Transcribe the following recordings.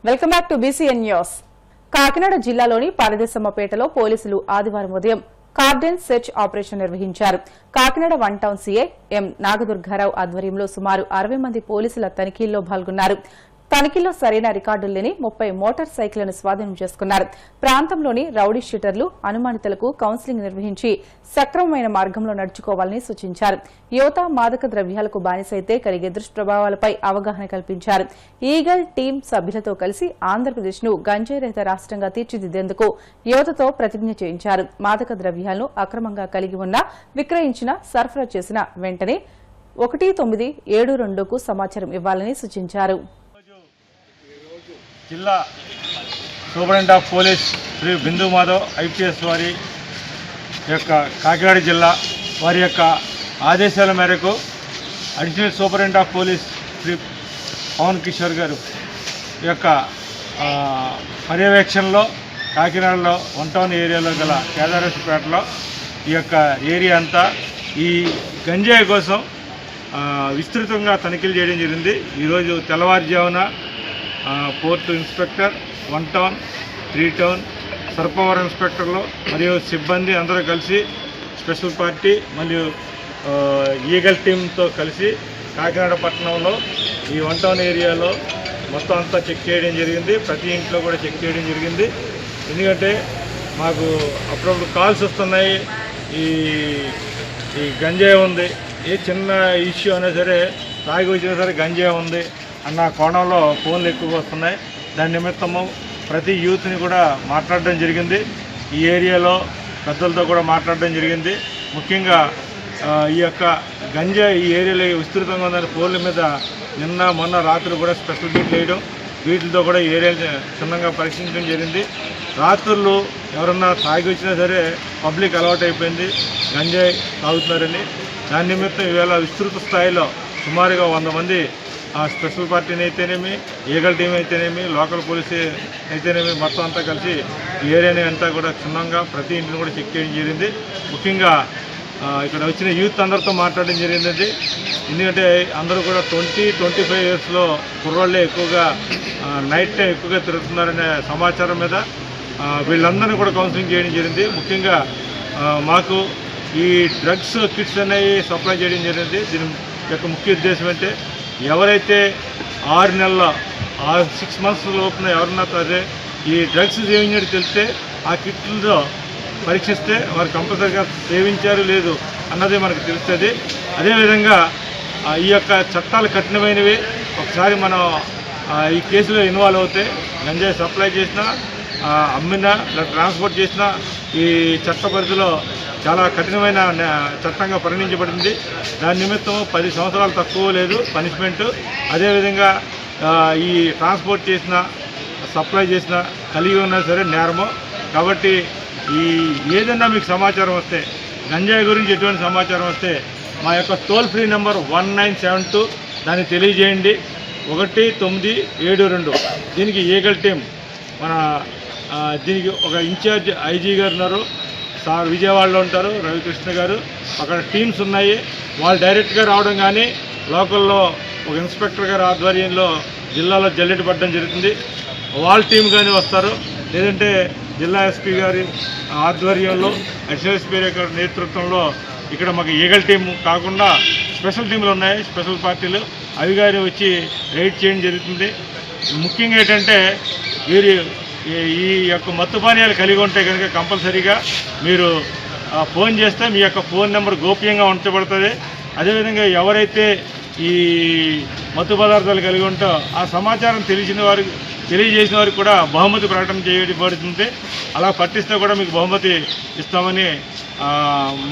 Welcome back to BCN news. Kakinada జిల్లాలోని పారదేశమ్మపేటలో పోలీసులు ఆదివారం ఉదయం కార్డెన్ సెర్చ్ ఆపరేషన్ నిర్వహించారు. కాకినాడ 1 టౌన్ సీఐ ఎం నాగదుర్గారావు ఆధ్వర్యంలో సుమారు 60 మంది పోలీసుల తనిఖీల్లో పాల్గొన్నారు. తనిఖీల్లో సరైన రికార్డులు లేని 30 మోటార్ సైకిళ్లను స్వాధీనం చేసుకున్నారు. ప్రాంతంలోని రౌడీ షీటర్లు, అనుమానితులకు కౌన్సిలింగ్ నిర్వహించి సక్రమమైన మార్గంలో నడుచుకోవాలని సూచించారు. యువత మాదక ద్రవ్యాలకు బానిసైతే కలిగే దుష్ప్రభావాలపై అవగాహన కల్పించారు. ఈగల్ టీం సభ్యులతో కలిసి ఆంధ్రప్రదేశ్ను గంజాయి రహిత రాష్ట్రంగా తీర్చిదిద్దేందుకు యువతతో ప్రతిజ్ఞ చేయించారు. మాదక ద్రవ్యాలను అక్రమంగా కలిగి ఉన్న, విక్రయించిన, సరఫరా చేసిన వెంటనే 1972కు సమాచారం ఇవ్వాలని సూచించారు. జిల్లా superintendent of police Shri Bindu Madhav IPS వారి యొక్క కాకినాడ జిల్లా వారి యొక్క ఆదేశాల మేరకు additional superintendent of police Shri Pavan Kishore garu యొక్క పర్యవేక్షణలో కాకినాడలో 1 టౌన్ ఏరియాలో గల కేదారేశ్వరపేటలో ఈ యొక్క ఏరియా అంతా ఈ గంజాయి కోసం విస్తృతంగా తనిఖీలు చేయడం జరిగింది. ఈరోజు తెల్లవారుజామున port inspector, 1 town, 3 town, Sarpavaram ఇన్స్పెక్టర్లు మరియు సిబ్బంది అందరూ కలిసి స్పెషల్ పార్టీ మరియు ఈగల్ టీంతో కలిసి కాకినాడ పట్టణంలో ఈ 1 టౌన్ ఏరియాలో మొత్తం అంతా చెక్ చేయడం జరిగింది. ప్రతి ఇంట్లో కూడా చెక్ చేయడం జరిగింది. ఎందుకంటే మాకు అప్పుడప్పుడు కాల్స్ వస్తున్నాయి, ఈ గంజాయి ఉంది, ఏ చిన్న ఇష్యూ అయినా సరే తాగి వచ్చినా సరే గంజాయి ఉంది అన్న కోణంలో ఫోన్లు ఎక్కువగా వస్తున్నాయి. దాని నిమిత్తము ప్రతి యూత్ని కూడా మాట్లాడడం జరిగింది. ఈ ఏరియాలో పెద్దలతో కూడా మాట్లాడడం జరిగింది. ముఖ్యంగా ఈ యొక్క గంజాయి ఈ ఏరియాలో విస్తృతంగా ఉందని ఫోన్ల మీద నిన్న మొన్న రాత్రి కూడా స్పెషల్ బీట్లు వేయడం, వీటితో కూడా ఈ ఏరియాని క్షుణ్ణంగా పరీక్షించడం జరిగింది. రాత్రులు ఎవరన్నా తాగి వచ్చినా సరే పబ్లిక్ అలవాటు అయిపోయింది గంజాయి తాగుతున్నారని. దాని నిమిత్తం ఈవేళ విస్తృత స్థాయిలో సుమారుగా 100 మంది స్పెషల్ పార్టీని అయితేనేమి, ఈగల్ టీం అయితేనేమి, లోకల్ పోలీసు అయితేనేమి మొత్తం అంతా కలిసి ఈ ఏరియాని అంతా కూడా క్షుణ్ణంగా ప్రతి ఇంటిని కూడా చెక్ చేయడం జరిగింది. ముఖ్యంగా ఇక్కడ వచ్చిన యూత్ అందరితో మాట్లాడడం జరిగింది. ఎందుకంటే అందరూ కూడా 20-25 ఇయర్స్లో కుర్రోళ్ళే ఎక్కువగా నైట్ టైం ఎక్కువగా తిరుగుతున్నారనే సమాచారం మీద వీళ్ళందరినీ కూడా కౌన్సిలింగ్ చేయడం జరిగింది. ముఖ్యంగా మాకు ఈ డ్రగ్స్ కిట్స్ అనేవి సప్లై చేయడం జరిగింది. దీని యొక్క ముఖ్య ఉద్దేశం అంటే ఎవరైతే 6 నెలల 6 మంత్స్ లోపున ఎవరన్నా సరే ఈ డ్రగ్స్ సేవించినట్టు తెలిస్తే ఆ కిట్లతో పరీక్షిస్తే వారు కంపల్సరీగా సేవించారు లేదు అన్నది మనకు తెలుస్తుంది. అదేవిధంగా ఈ యొక్క చట్టాలు కఠినమైనవి. ఒకసారి మనం ఈ కేసులో ఇన్వాల్వ్ అవుతే గంజాయి సప్లై చేసినా, అమ్మినా, ట్రాన్స్పోర్ట్ చేసినా ఈ చట్ట పరిధిలో చాలా కఠినమైన చట్టంగా పరిగణించబడింది. దాని నిమిత్తం 10 సంవత్సరాలు తక్కువ లేదు పనిష్మెంటు. అదేవిధంగా ఈ ట్రాన్స్పోర్ట్ చేసిన, సప్లై చేసిన, కలిగి ఉన్నా సరే నేరము. కాబట్టి ఏదైనా మీకు సమాచారం వస్తే, గంజాయి గురించి ఎటువంటి సమాచారం వస్తే మా యొక్క టోల్ ఫ్రీ నెంబర్ 1972 దాన్ని తెలియజేయండి. 1972. దీనికి ఈగల్ టీం మన దీనికి ఒక ఇన్ఛార్జ్ ఐజీ గారు ఉన్నారు, సార్ విజయవాడలో ఉంటారు, రవికృష్ణ గారు. అక్కడ టీమ్స్ ఉన్నాయి. వాళ్ళు డైరెక్ట్గా రావడం కానీ లోకల్లో ఒక ఇన్స్పెక్టర్ గారి ఆధ్వర్యంలో జిల్లాలో జల్లెడ పడడం జరుగుతుంది. వాళ్ళ టీం కానీ వస్తారు. లేదంటే జిల్లా ఎస్పీ గారి ఆధ్వర్యంలో, అడిషనల్ ఎస్పీ గారి నేతృత్వంలో ఇక్కడ మాకు ఈగల్ టీం కాకుండా స్పెషల్ టీంలు ఉన్నాయి, స్పెషల్ పార్టీలు, అవి గారి వచ్చి రైడ్ చేయడం జరుగుతుంది. ముఖ్యంగా ఏంటంటే వీరి ఈ యొక్క మత్తు పానీయాలు కలిగి ఉంటే కనుక కంపల్సరీగా మీరు ఫోన్ చేస్తే మీ యొక్క ఫోన్ నెంబర్ గోప్యంగా ఉంచబడుతుంది. అదేవిధంగా ఎవరైతే ఈ మత్తు పదార్థాలు కలిగి ఉంటో ఆ సమాచారం తెలియజేసిన వారికి కూడా బహుమతి ప్రకటన చేయబడుతుంది. అలా పట్టిస్తే కూడా మీకు బహుమతి ఇస్తామని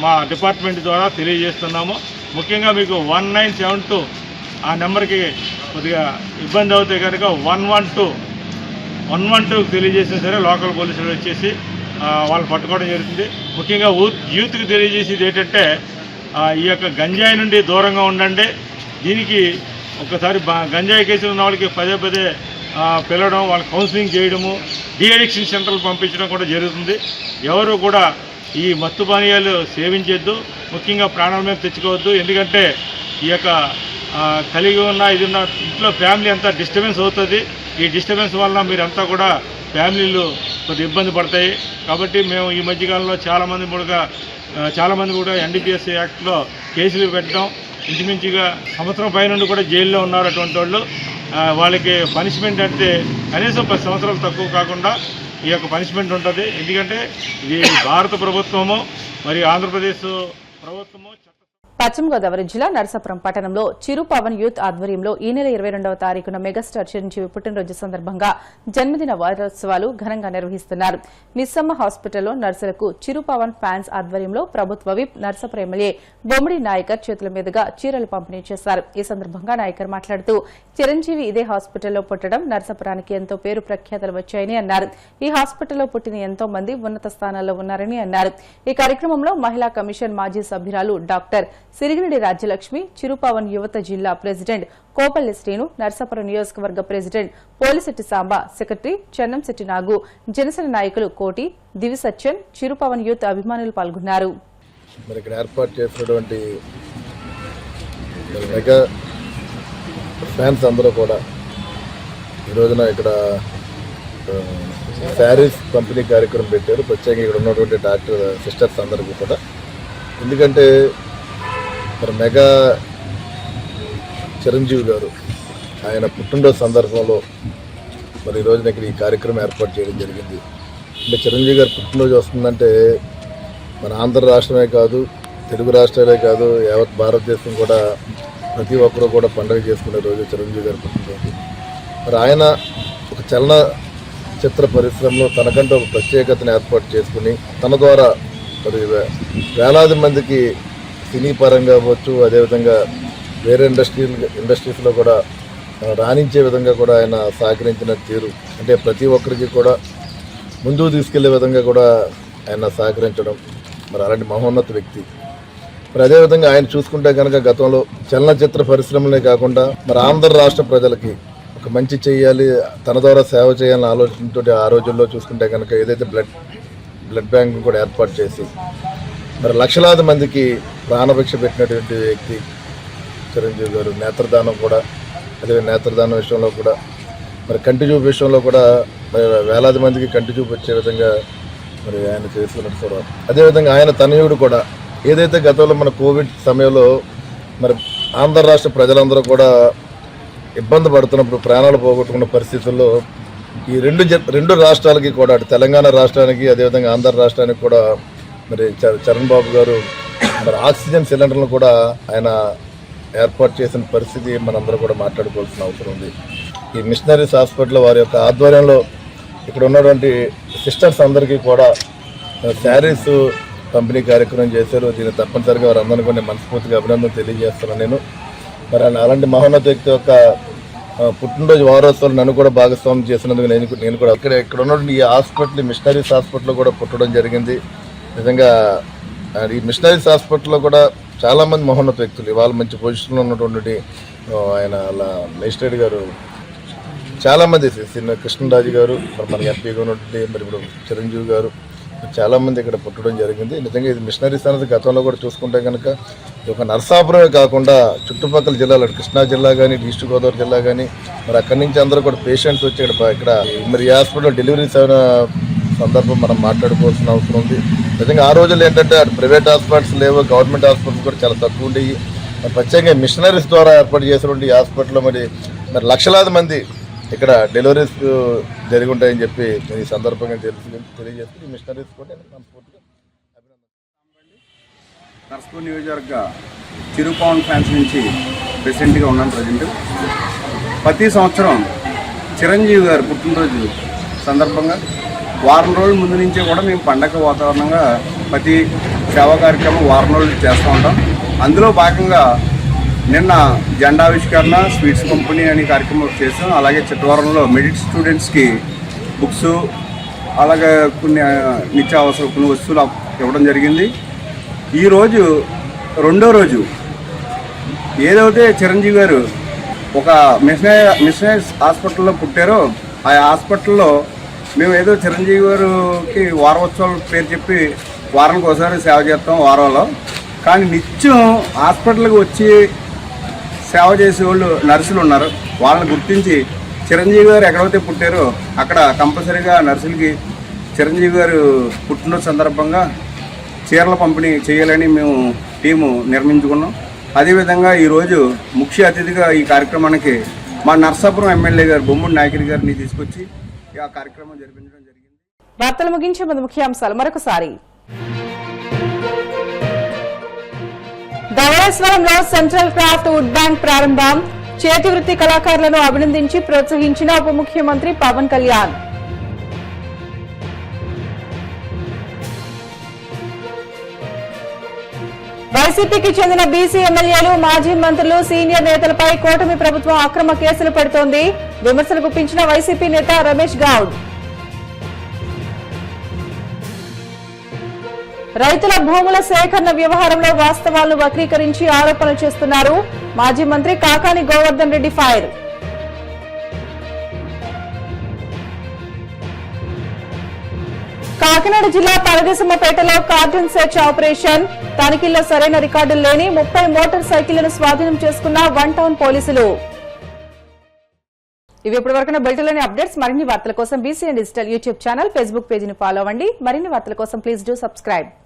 మా డిపార్ట్మెంట్ ద్వారా తెలియజేస్తున్నాము. ముఖ్యంగా మీకు 1972 ఆ నెంబర్కి కొద్దిగా ఇబ్బంది అవుతే కనుక 112 తెలియజేసినా సరే లోకల్ పోలీసులు వచ్చేసి వాళ్ళు పట్టుకోవడం జరుగుతుంది. ముఖ్యంగా యూత్కి తెలియజేసేది ఏంటంటే ఈ యొక్క గంజాయి నుండి దూరంగా ఉండండి. దీనికి ఒక్కసారి గంజాయి కేసులు ఉన్న వాళ్ళకి పదే పిలవడం, వాళ్ళకి కౌన్సిలింగ్ చేయడము, డీఅడిక్షన్ సెంటర్లు పంపించడం కూడా జరుగుతుంది. ఎవరు కూడా ఈ మత్తు పానీయాలు సేవించొద్దు, ముఖ్యంగా ప్రాణాల మీద తెచ్చుకోవద్దు. ఎందుకంటే ఈ యొక్క కలిగి ఉన్న ఇది ఉన్న ఇంట్లో ఫ్యామిలీ అంతా డిస్టర్బెన్స్ అవుతుంది. ఈ డిస్టర్బెన్స్ వల్ల మీరంతా కూడా ఫ్యామిలీలు కొద్దిగా ఇబ్బంది పడతాయి. కాబట్టి మేము ఈ మధ్యకాలంలో చాలామంది కూడా ఎన్డీపీఎస్ యాక్ట్లో కేసులు పెట్టడం, ఇంచుమించుగా సంవత్సరం పైన కూడా జైల్లో ఉన్నారు. అటువంటి వాళ్ళు వాళ్ళకి పనిష్మెంట్ అంటే కనీసం 10 సంవత్సరాలు తక్కువ కాకుండా ఈ యొక్క పనిష్మెంట్ ఉంటుంది. ఎందుకంటే ఇది భారత ప్రభుత్వము మరి ఆంధ్రప్రదేశ్ ప్రభుత్వము. పశ్చిమ గోదావరి జిల్లా నరసాపురం పట్టణంలో చిరు పవన్ యూత్ ఆధ్వర్యంలో ఈ నెల 22వ తారీఖున మెగాస్టార్ చిరంజీవి పుట్టినరోజు సందర్భంగా జన్మదిన వారోత్సవాలు ఘనంగా నిర్వహిస్తున్నారు. మిస్సమ్మ హాస్పిటల్లో నర్సులకు చిరు పవన్ ఫ్యాన్స్ ఆధ్వర్యంలో ప్రభుత్వ విప్ నరసాపురం ఎమ్మెల్యే బొమ్మిడి నాయకర్ చేతుల మీదుగా చీరలు పంపిణీ చేశారు. ఈ సందర్భంగా నాయకర్ మాట్లాడుతూ చిరంజీవి ఇదే హాస్పిటల్లో పుట్టడం నరసాపురానికి ఎంతో పేరు ప్రఖ్యాతలు వచ్చాయని అన్నారు. ఈ హాస్పిటల్లో పుట్టిన ఎంతో మంది ఉన్నత స్థానాల్లో ఉన్నారని అన్నారు. ఈ కార్యక్రమంలో మహిళా కమిషన్ మాజీ సభ్యురాలు డాక్టర్ సిరిగిరెడ్డి రాజ్యలక్ష్మి, చిరుపవన్ యువత జిల్లా ప్రెసిడెంట్ కోపల్లి శ్రీను, నర్సాపురం నియోజకవర్గ ప్రెసిడెంట్ పోలిశెట్టి సాంబ, సెక్రటరీ చెన్నంశెట్టి నాగు, జనసేన నాయకులు కోటి, దివి సత్యన్, చిరుపవన్ యూత్ అభిమానులు పాల్గొన్నారు. మరి ఇక్కడ ఏర్పాటు చేసినటువంటి మెగా ఫ్యాన్స్ అందరూ కూడా ఈ రోజున ఇక్కడ శారీస్ పంపిణీ కార్యక్రమం పెట్టారు. ప్రత్యేకంగా ఇక్కడ ఉన్నటువంటి డాక్టర్ సిస్టర్స్ అందరికీ కూడా. ఎందుకంటే మరి మెగా చిరంజీవి గారు ఆయన పుట్టినరోజు సందర్భంలో మరి ఈ రోజున ఇక్కడ ఈ కార్యక్రమం ఏర్పాటు చేయడం జరిగింది. అంటే చిరంజీవి గారు పుట్టినరోజు వస్తుందంటే మన ఆంధ్ర రాష్ట్రమే కాదు, తెలుగు రాష్ట్రాలే కాదు, యావత్ భారతదేశం కూడా ప్రతి ఒక్కరూ కూడా పండుగ చేసుకునే రోజు చిరంజీవి గారు పుట్టినరోజు. మరి ఆయన ఒక చలన చిత్ర పరిశ్రమలో తనకంటే ఒక ప్రత్యేకతను ఏర్పాటు చేసుకుని తన ద్వారా మరి వేలాది మందికి సినీ పరంగా అవ్వచ్చు, అదేవిధంగా వేరే ఇండస్ట్రీస్లో కూడా రాణించే విధంగా కూడా ఆయన సహకరించిన తీరు అంటే ప్రతి ఒక్కరికి కూడా ముందుకు తీసుకెళ్లే విధంగా కూడా ఆయన సహకరించడం మరి అలాంటి మహోన్నత వ్యక్తి. మరి అదేవిధంగా ఆయన చూసుకుంటే కనుక గతంలో చలనచిత్ర పరిశ్రమలే కాకుండా మరి ఆంధ్ర రాష్ట్ర ప్రజలకి ఒక మంచి చేయాలి, తన ద్వారా సేవ చేయాలని ఆలోచనతో ఆ రోజుల్లో చూసుకుంటే కనుక ఏదైతే బ్లడ్ బ్యాంక్ కూడా ఏర్పాటు చేసి మరి లక్షలాది మందికి ప్రాణభిక్ష పెట్టినటువంటి వ్యక్తి చిరంజీవి గారు. నేత్రదానం కూడా అదే నేత్రదానం విషయంలో కూడా మరి కంటి చూపు విషయంలో కూడా మరి వేలాది మందికి కంటి చూపు వచ్చే విధంగా మరి ఆయన చేస్తున్నట్టు చూడాలి. అదేవిధంగా ఆయన తనయుడు కూడా ఏదైతే గతంలో మన కోవిడ్ సమయంలో మరి ఆంధ్ర రాష్ట్ర ప్రజలందరూ కూడా ఇబ్బంది పడుతున్నప్పుడు ప్రాణాలు పోగొట్టుకున్న పరిస్థితుల్లో ఈ రెండు రాష్ట్రాలకి కూడా అటు తెలంగాణ రాష్ట్రానికి అదేవిధంగా ఆంధ్ర రాష్ట్రానికి కూడా మరి చరణ్ బాబు గారు మరి ఆక్సిజన్ సిలిండర్లు కూడా ఆయన ఏర్పాటు చేసిన పరిస్థితి మనందరూ కూడా మాట్లాడుకోవాల్సిన అవసరం ఉంది. ఈ మిషనరీస్ హాస్పిటల్ వారి యొక్క ఆధ్వర్యంలో ఇక్కడ ఉన్నటువంటి సిస్టర్స్ అందరికీ కూడా శారీస్ పంపిణీ కార్యక్రమం చేశారు. దీన్ని తప్పనిసరిగా వారందరినీ కూడా మనస్ఫూర్తిగా అభినందన తెలియజేస్తున్నాను నేను. మరి అలాంటి మహోన్నత వ్యక్తి యొక్క పుట్టినరోజు వారోత్సవాలు నన్ను కూడా భాగస్వామ్యం చేసినందుకు నేను కూడా ఇక్కడ ఉన్నటువంటి ఈ హాస్పిటల్ మిషనరీస్ హాస్పిటల్లో కూడా పుట్టడం జరిగింది. నిజంగా ఈ మిషనరీస్ హాస్పిటల్లో కూడా చాలామంది మహోన్నత వ్యక్తులు ఇవాళ మంచి పొజిషన్లో ఉన్నటువంటి ఆయన అలా మేజిస్ట్రేట్ గారు, చాలామంది కృష్ణరాజు గారు మరి మన ఎంపీగా ఉన్నటువంటి మరి ఇప్పుడు చిరంజీవి గారు చాలామంది ఇక్కడ పుట్టడం జరిగింది. నిజంగా ఇది మిషనరీస్ అనేది గతంలో కూడా చూసుకుంటే కనుక ఒక నరసాపురమే కాకుండా చుట్టుపక్కల జిల్లాలు కృష్ణా జిల్లా కానీ ఈస్ట్ గోదావరి జిల్లా కానీ మరి అక్కడి నుంచి అందరూ కూడా పేషెంట్స్ వచ్చి ఇక్కడ మరి ఈ హాస్పిటల్లో డెలివరీస్ అయిన సందర్భం మనం మాట్లాడుకోవాల్సిన అవసరం ఉంది. నిజంగా ఆ రోజుల్లో ఏంటంటే అటు ప్రైవేట్ హాస్పిటల్స్ లేవు, గవర్నమెంట్ హాస్పిటల్స్ కూడా చాలా తక్కువ ఉండేవి. ప్రత్యేకంగా మిషనరీస్ ద్వారా ఏర్పాటు చేసినటువంటి ఈ హాస్పిటల్లో మరి లక్షలాది మంది ఇక్కడ డెలివరీస్ జరిగి ఉంటాయని చెప్పి ఈ సందర్భంగా తెలియజేస్తూ ఈ మిషనరీస్ కూడా మనస్ఫూర్తిగా నర్సాపురం నియోజకవర్గ చిరుపవన్ ఫ్యాన్స్ నుంచి ప్రెసిడెంట్గా ఉన్నాను ప్రజెంట్. ప్రతి సంవత్సరం చిరంజీవి గారు పుట్టినరోజు సందర్భంగా వారం రోజుల ముందు నుంచే కూడా మేము పండగ వాతావరణంగా ప్రతి సేవా కార్యక్రమం వారం రోజులు చేస్తూ ఉంటాం. అందులో భాగంగా నిన్న జెండావిష్కరణ స్వీట్స్ పంపిణీ అనే కార్యక్రమం చేస్తాం. అలాగే చిత్తవరంలో మెడికల్ స్టూడెంట్స్కి బుక్స్ అలాగే కొన్ని నిత్యావసర కొన్ని వస్తువులు ఇవ్వడం జరిగింది. ఈరోజు రెండో రోజు ఏదైతే చిరంజీవి గారు ఒక మిషనరీస్ హాస్పిటల్లో పుట్టారో ఆ హాస్పిటల్లో మేము ఏదో చిరంజీవి గారికి వారోత్సవాల పేరు చెప్పి వారానికి ఒకసారి సేవ చేస్తాం వారంలో. కానీ నిత్యం హాస్పిటల్కి వచ్చి సేవ చేసే వాళ్ళు నర్సులు ఉన్నారు. వాళ్ళని గుర్తించి చిరంజీవి గారు ఎక్కడైతే పుట్టారో అక్కడ కంపల్సరీగా నర్సులకి చిరంజీవి గారు పుట్టినరోజు సందర్భంగా చీరల పంపిణీ చేయాలని మేము టీము నిర్మించుకున్నాం. అదేవిధంగా ఈరోజు ముఖ్య అతిథిగా ఈ కార్యక్రమానికి మా నర్సాపురం ఎమ్మెల్యే గారు బొమ్మడి నాయకుడి గారిని తీసుకొచ్చి ఆ కార్యక్రమం జరిపించడం జరిగింది. వార్తలు ముగించే ముందు ముఖ్యాంశాలు మరొకసారి. ధవళేశ్వరంలో సెంట్రల్ క్రాఫ్ట్ వుడ్ బ్యాంక్ ప్రారంభం. చేతి వృత్తి కళాకారులను అభినందించి ప్రోత్సహించిన ఉప ముఖ్యమంత్రి పవన్ కళ్యాణ్. వైసీపీకి చెందిన బీసీ ఎమ్మెల్యేలు, మాజీ మంత్రులు, సీనియర్ నేతలపై కూటమి ప్రభుత్వం అక్రమ కేసులు పెడుతోంది. విమర్శలు గుప్పించిన వైసీపీ నేత రమేష్ గౌడ్. రైతుల భూముల సేకరణ వ్యవహారంలో వాస్తవాలను వక్రీకరించి ఆరోపణలు చేస్తున్నారు. మాజీ మంత్రి కాకాని గోవర్ధన్ రెడ్డి ఫైర్. కాకినాడ జిల్లా పరదేశమ్మపేటలో కార్డన్ సెర్చ్ ఆపరేషన్. తనిఖీల్లో సరైన రికార్డులు లేని 30 మోటార్ సైకిళ్లను స్వాధీనం చేసుకున్న వన్ టౌన్ పోలీసులు. ఇవి ఇప్పటివరకు బులెటిన్లోని అప్డేట్స్. మరిన్ని వార్తల కోసం BCN digital YouTube channel, Facebook పేజీని ఫాలో అవ్వండి. మరిన్ని వార్తల కోసం ప్లీజ్ డూ సబ్స్క్రైబ్.